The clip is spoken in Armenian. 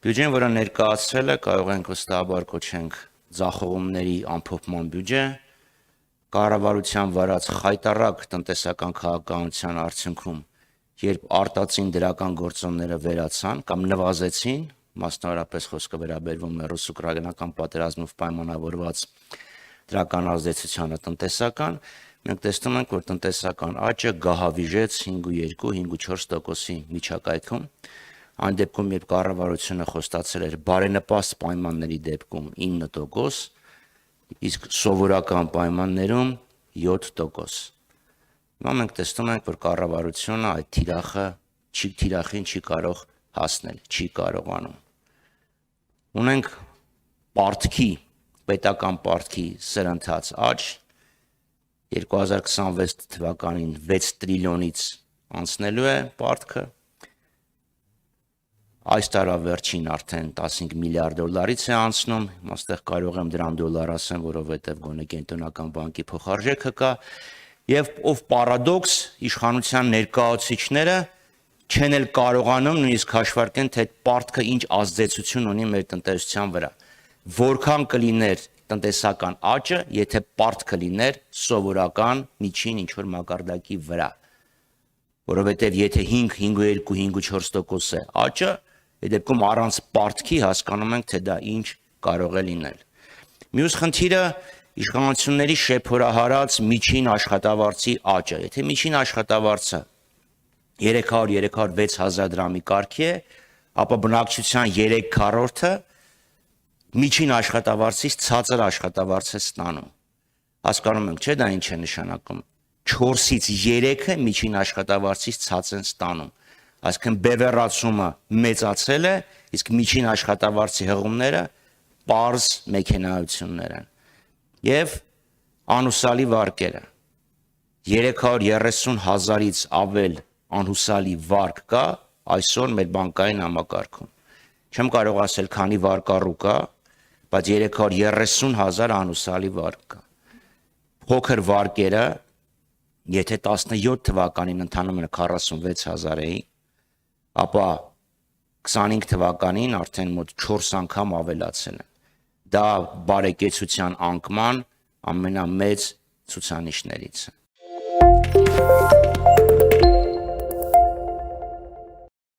Բյուջեն, որը ներկայացրել է, կարող ենք վստահաբար կոչենք ձախողումների ամփոփման բյուջե, կառավարության վարած խայտառակ տնտեսական քաղաքականության արդյունքում, երբ արտածին դրական գործոնները վերացան կամ նվազեցին, մասնավորապես խոսքը վերաբերվում է ռուս-ուկրաինական պատերազմով պայմանավորված դրական ազդեցությանը տնտեսական, մենք տեսնում ենք, որ տնտեսական աճը գահավիժեց 5.2-5.4%-ի միջակայքում, այն դեպքում, երբ կառավարությունը խոստացել էր բարենպաստ պայմանների դեպքում 9%, իսկ սովորական պայմաններում 7%։ Հիմա մենք տեսնում ենք, որ կառավարությունը այդ թիրախին չի կարող հասնել, չի կարողանում։ Ունենք պետական պարտքի սրընթաց աճ, 2026 թվականին 6 տրիլիոնից անցնելու է պարտքը, այս տարավերջին արդեն 15 միլիարդ դոլարից է անցնում, այստեղ կարող եմ դրան դոլար ասեմ, որովհետև գոնե կենտրոնական բանկի փոխարժեքը կա, եւ ով պարադոքս իշխանության ներկայացուցիչները չեն էլ կարողանում նույնիսկ հաշվարկեն, թե պարտքը ինչ ազդեցություն ունի մեր տնտեսության վրա, որքան կլիներ տնտեսական աճը, եթե պարտքը լիներ սովորական միջին ինչ-որ մակարդակի վրա, որովհետև եթե 5.2-5.4% է աճը, այդ դեպքում առանց պարտքի հասկանում ենք, թե դա ինչ կարող է լինել։ Մյուս խնդիրը իշխանությունների շեփորահարած միջին աշխատավարձի աճը, եթե միջին աշխատավարձը 300-306 հազար դրամի կարգի է, ապա բնակչության 3/4-ը միջին աշխատավարձից ցածր աշխատավարձ է ստանում։ Հասկանում ենք, չէ՞ դա ինչ է նշանակում։ 4-ից 3-ը միջին աշխատավարձից ցած են ստանում։ Այսինքն բևեռացումը մեծացել է, իսկ միջին աշխատավարձի հղումները պարզ մեքենայություններ են։ Եվ անհուսալի վարկերը 330 հազարից ավել անհուսալի վարկ կա այսօր մեր բանկային համակարգում։ Չեմ կարող ասել քանի վարկառու կա, բայց 330 հազար անհուսալի վարկ կա։ Փոքր վարկերը, եթե 17 թվականին ընթանում են 46 հազար էին, ապա 25 թվականին արդեն մոտ 4 անգամ ավելացել են։ Դա բարեկեցության անկման ամենամեծ ցուցանիշներից է։